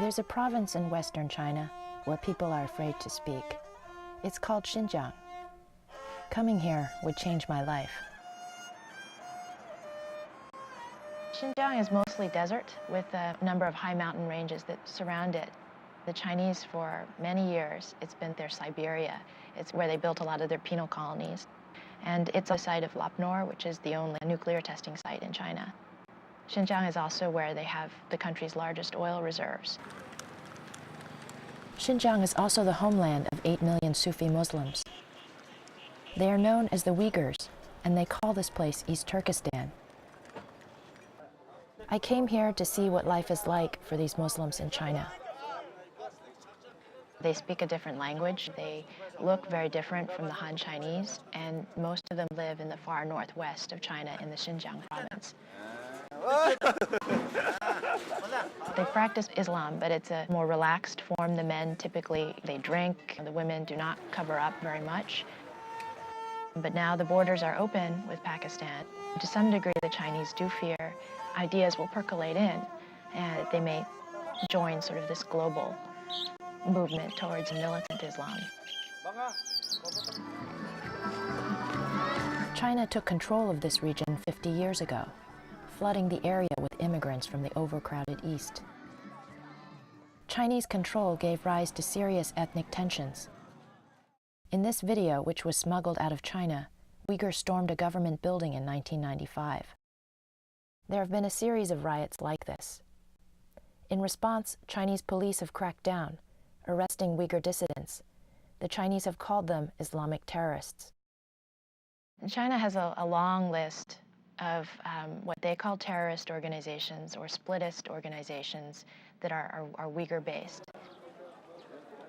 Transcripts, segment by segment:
There's a province in western China where people are afraid to speak. It's called Xinjiang. Coming here would change my life. Xinjiang is mostly desert with a number of high mountain ranges that surround it. The Chinese, for many years, it's been their Siberia. It's where they built a lot of their penal colonies. And it's a site of Lapnor, which is the only nuclear testing site in China. Xinjiang is also where they have the country's largest oil reserves. Xinjiang is also the homeland of 8 million Sufi Muslims. They are known as the Uyghurs, and they call this place East Turkestan. I came here to see what life is like for these Muslims in China. They speak a different language. They look very different from the Han Chinese, and most of them live in the far northwest of China in the Xinjiang province. They practice Islam, but it's a more relaxed form. The men typically, they drink. The women do not cover up very much. But now the borders are open with Pakistan. To some degree, the Chinese do fear ideas will percolate in, and they may join sort of this global movement towards militant Islam. China took control of this region 50 years ago, flooding the area with immigrants from the overcrowded East. Chinese control gave rise to serious ethnic tensions. In this video, which was smuggled out of China, Uyghurs stormed a government building in 1995. There have been a series of riots like this. In response, Chinese police have cracked down, arresting Uyghur dissidents. The Chinese have called them Islamic terrorists. China has a long list of what they call terrorist organizations or splittist organizations that are Uyghur-based.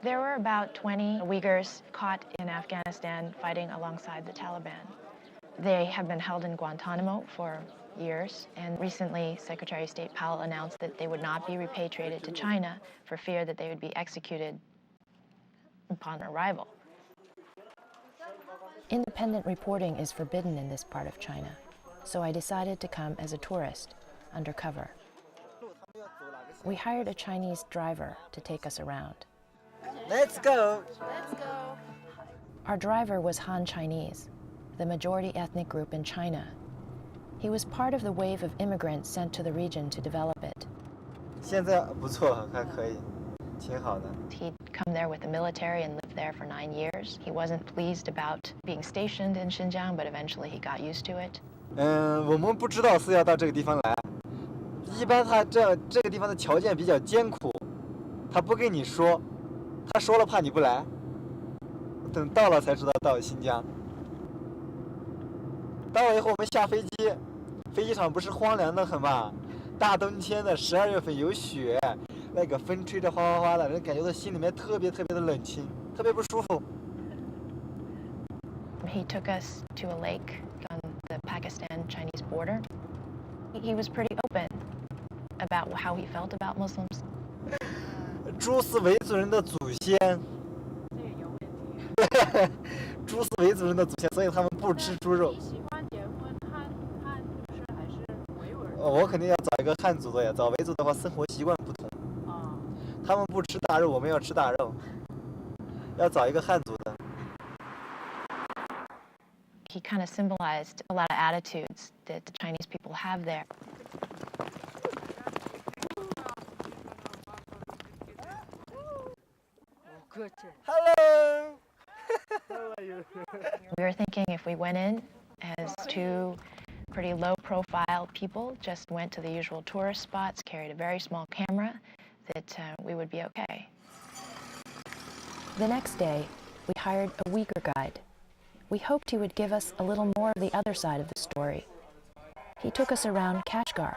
There were about 20 Uyghurs caught in Afghanistan fighting alongside the Taliban. They have been held in Guantanamo for years, and recently Secretary of State Powell announced that they would not be repatriated to China for fear that they would be executed upon arrival. Independent reporting is forbidden in this part of China, so I decided to come as a tourist, undercover. We hired a Chinese driver to take us around. Let's go! Let's go! Our driver was Han Chinese, the majority ethnic group in China. He was part of the wave of immigrants sent to the region to develop it. 现在不错，还可以，挺好的。 He'd come there with the military and lived there for 9 years. He wasn't pleased about being stationed in Xinjiang, but eventually he got used to it. 我们不知道是要到这个地方来。一般他这个地方的条件比较艰苦，他不跟你说，他说了怕你不来。等到了才知道到新疆。到了以后我们下飞机，飞机场不是荒凉的很嘛？大冬天的12月份有雪，那个风吹着哗哗哗的，人感觉到心里面特别的冷清，特别不舒服。 He took us to a lake on the Pakistan-Chinese border. He was pretty open about how he felt about Muslims. 猪是维族人的祖先。这也有问题。猪是维族人的祖先，所以他们不吃猪肉。你喜欢结婚汉就是还是维吾尔？我肯定要找一个汉族的呀，找维族的话生活习惯不同。啊。他们不吃大肉，我们要吃大肉。要找一个汉族的。 He kind of symbolized a lot of attitudes that the Chinese people have there. Hello! How are you? We were thinking if we went in as two pretty low-profile people, just went to the usual tourist spots, carried a very small camera, that we would be okay. The next day, we hired a Uyghur guide. We hoped he would give us a little more of the other side of the story. He took us around Kashgar,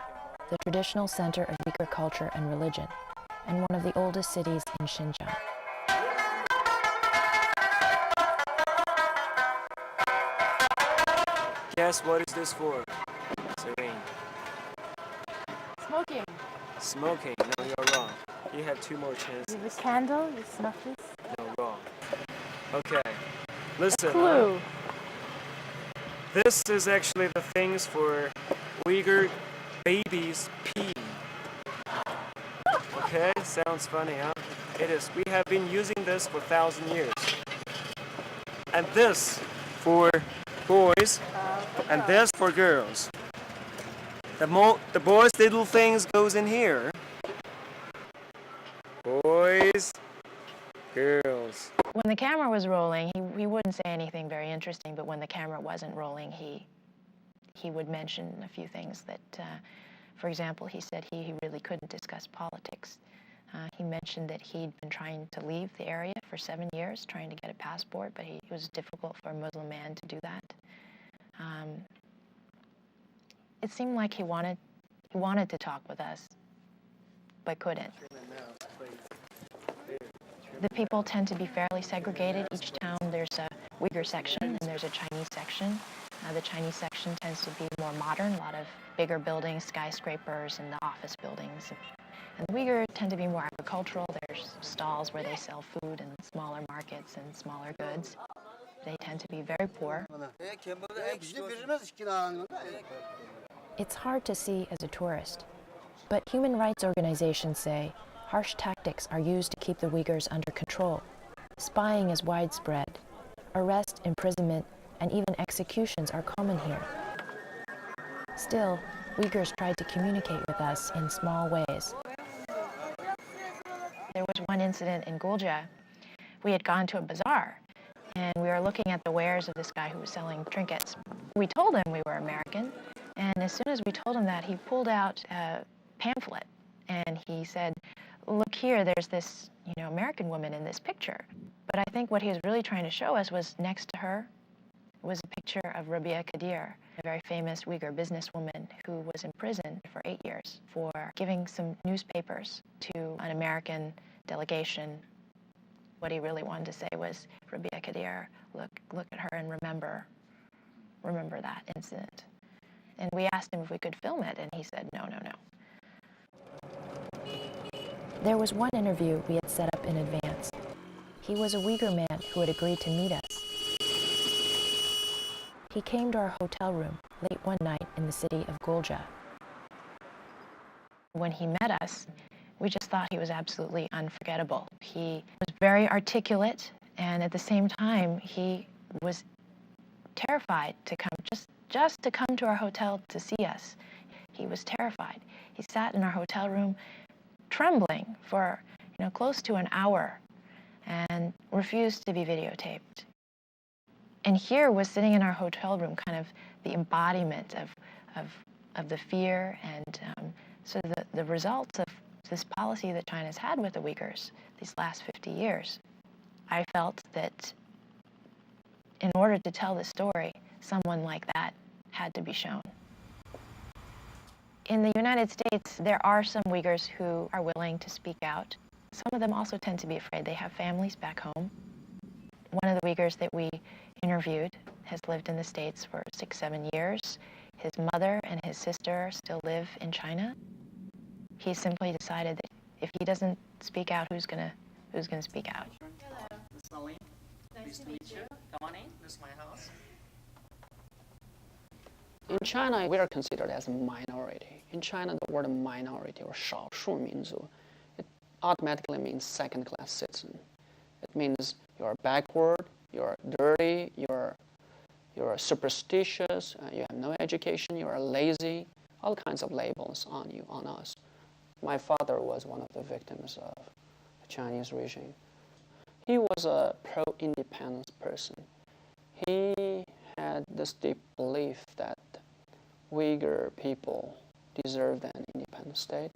the traditional center of Uyghur culture and religion, and one of the oldest cities in Xinjiang. Guess what is this for? Serene. Smoking. Smoking. No, you're wrong. You have 2 more chances. With a candle, you snuff this. No, wrong. Okay. Listen. Clue. This is actually the things for Uyghur babies pee. Okay, sounds funny, huh? It is. We have been using this for 1,000 years. And this for boys, and this for girls. The boys' little things goes in here. Boys, girls. When the camera was rolling, he wouldn't say anything very interesting, but when the camera wasn't rolling, he would mention a few things that, for example, he said he really couldn't discuss politics. He mentioned that he'd been trying to leave the area for 7 years, trying to get a passport, but it was difficult for a Muslim man to do that. It seemed like he wanted to talk with us, but couldn't. The people tend to be fairly segregated. Each town there's a Uyghur section and there's a Chinese section. The Chinese section tends to be more modern, a lot of bigger buildings, skyscrapers, and the office buildings. And the Uyghur tend to be more agricultural. There's stalls where they sell food and smaller markets and smaller goods. They tend to be very poor. It's hard to see as a tourist, but human rights organizations say harsh tactics are used to keep the Uyghurs under control. Spying is widespread. Arrest, imprisonment, and even executions are common here. Still, Uyghurs tried to communicate with us in small ways. There was one incident in Gulja. We had gone to a bazaar, and we were looking at the wares of this guy who was selling trinkets. We told him we were American, and as soon as we told him that, he pulled out a pamphlet, and he said, "Look here, there's this, American woman in this picture." But I think what he was really trying to show us was next to her was a picture of Rabia Kadir, a very famous Uyghur businesswoman who was in prison for 8 years for giving some newspapers to an American delegation. What he really wanted to say was, Rabia Kadir, look at her and remember that incident. And we asked him if we could film it, and he said, no. There was one interview we had set up in advance. He was a Uyghur man who had agreed to meet us. He came to our hotel room late one night in the city of Gulja. When he met us, we just thought he was absolutely unforgettable. He was very articulate, and at the same time, he was terrified to come, just to come to our hotel to see us. He was terrified. He sat in our hotel room trembling for close to an hour and refused to be videotaped. And here was sitting in our hotel room kind of the embodiment of the fear and so the results of this policy that China's had with the Uyghurs these last 50 years. I felt that in order to tell the story, someone like that had to be shown. In the United States, there are some Uyghurs who are willing to speak out. Some of them also tend to be afraid. They have families back home. One of the Uyghurs that we interviewed has lived in the States for 6-7 years. His mother and his sister still live in China. He simply decided that if he doesn't speak out, who's gonna speak out? Hello. This is Celine. Nice to meet you. Come on in. This is my house. In China, we are considered as a minority. In China, the word minority or 少数民族, it automatically means second-class citizen. It means you're backward, you're dirty, you're superstitious, you have no education, you are lazy, all kinds of labels on you, on us. My father was one of the victims of the Chinese regime. He was a pro-independence person. He had this deep belief that Uyghur people deserved an independent state.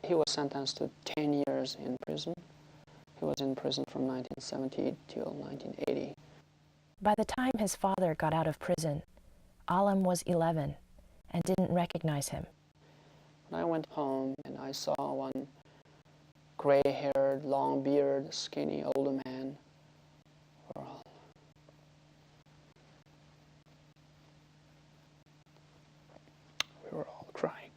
He was sentenced to 10 years in prison. He was in prison from 1970 till 1980. By the time his father got out of prison, Alam was 11 and didn't recognize him. When I went home and I saw one gray-haired, long-bearded, skinny older man, we were all crying.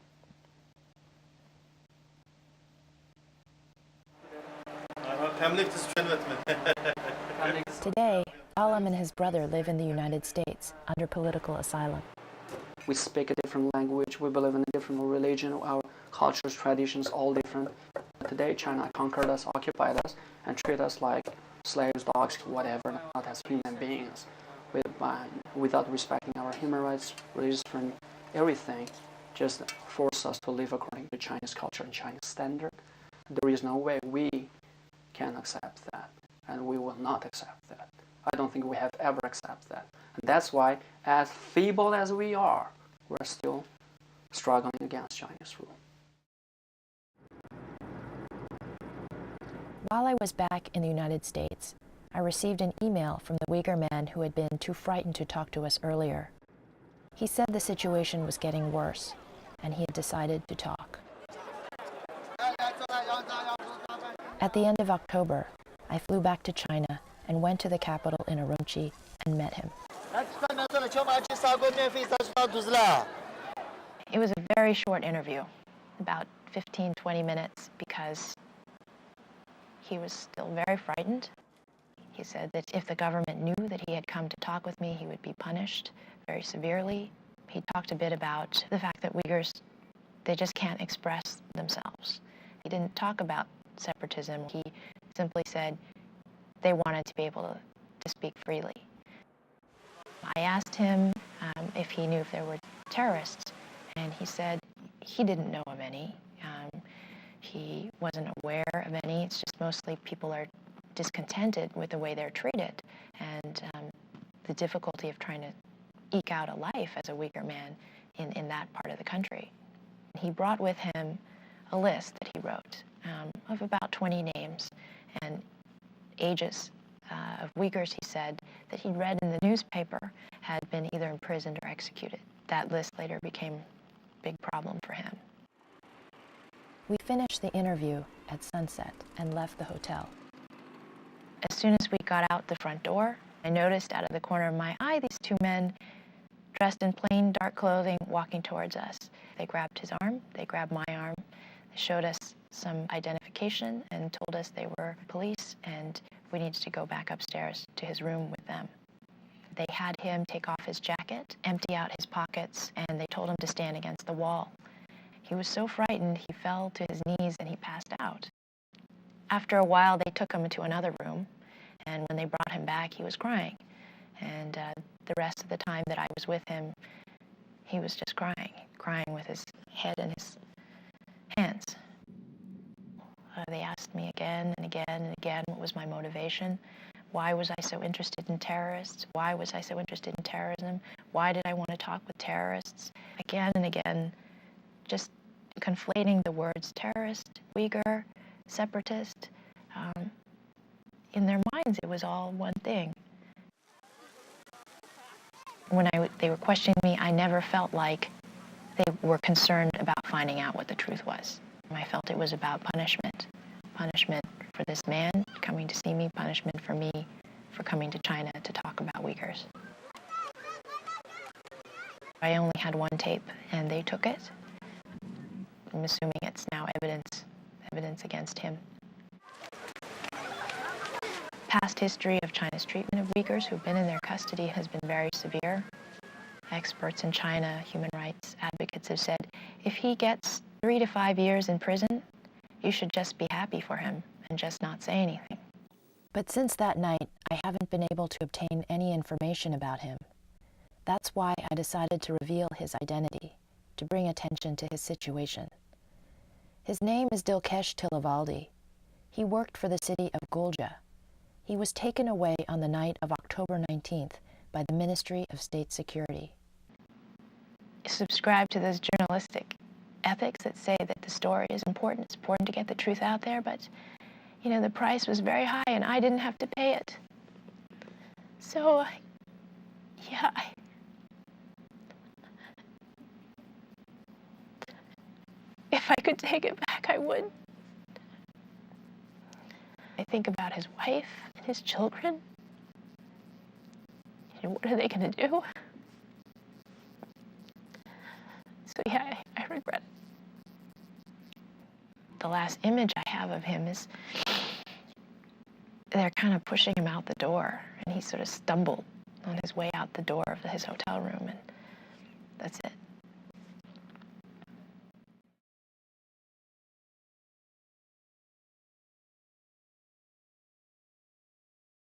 Today, Alam and his brother live in the United States under political asylum. We speak a different language, we believe in a different religion, our cultures, traditions, all different. today China conquered us, occupied us, and treat us like slaves, dogs, whatever, not as human beings, without respecting our human rights, religious freedom, everything, just force us to live according to Chinese culture and Chinese standard. There is no way we can accept that, and we will not accept that. I don't think we have ever accepted that. And that's why, as feeble as we are, we're still struggling against Chinese rule. While I was back in the United States, I received an email from the Uyghur man who had been too frightened to talk to us earlier. He said the situation was getting worse, and he had decided to talk. At the end of October, I flew back to China and went to the capital in Urumqi and met him. It was a very short interview, about 15-20 minutes, because he was still very frightened. He said that if the government knew that he had come to talk with me, he would be punished very severely. He talked a bit about the fact that Uyghurs, they just can't express themselves. He didn't talk about separatism. He simply said they wanted to be able to speak freely. I asked him if he knew if there were terrorists, and he said he didn't know of any. He wasn't aware of any. It's just mostly people are discontented with the way they're treated, and the difficulty of trying to eke out a life as a Uyghur man in that part of the country. He brought with him a list that he wrote of about 20 names and ages of Uyghurs, he said, that he'd read in the newspaper had been either imprisoned or executed. That list later became a big problem for him. We finished the interview at sunset and left the hotel. As soon as we got out the front door, I noticed out of the corner of my eye these two men dressed in plain dark clothing walking towards us. They grabbed his arm, they grabbed my arm, they showed us some identification and told us they were police and we needed to go back upstairs to his room with them. They had him take off his jacket, empty out his pockets, and they told him to stand against the wall. He was so frightened he fell to his knees and he passed out. After a while, they took him into another room, and when they brought him back, he was crying. And the rest of the time that I was with him, he was just crying with his head in his hands. They asked me again and again and again what was my motivation. Why was I so interested in terrorists? Why was I so interested in terrorism? Why did I want to talk with terrorists? Again and again, just conflating the words terrorist, Uyghur, separatist. In their minds, it was all one thing. When they were questioning me, I never felt like they were concerned about finding out what the truth was. I felt it was about punishment. Punishment for this man coming to see me, punishment for me for coming to China to talk about Uyghurs. I only had one tape, and they took it. I'm assuming it's now evidence against him. Past history of China's treatment of Uyghurs who've been in their custody has been very severe. Experts in China, human rights advocates have said, if he gets 3 to 5 years in prison, you should just be happy for him and just not say anything. But since that night, I haven't been able to obtain any information about him. That's why I decided to reveal his identity, to bring attention to his situation. His name is Dilkesh Tilavaldi. He worked for the city of Gulja. He was taken away on the night of October 19th by the Ministry of State Security. Subscribe to those journalistic ethics that say that the story is important. It's important to get the truth out there, but, the price was very high and I didn't have to pay it. So, if I could take it back, I would. I think about his wife and his children. What are they going to do? So I regret it. The last image I have of him is they're kind of pushing him out the door, and he sort of stumbled on his way out the door of his hotel room, and that's it.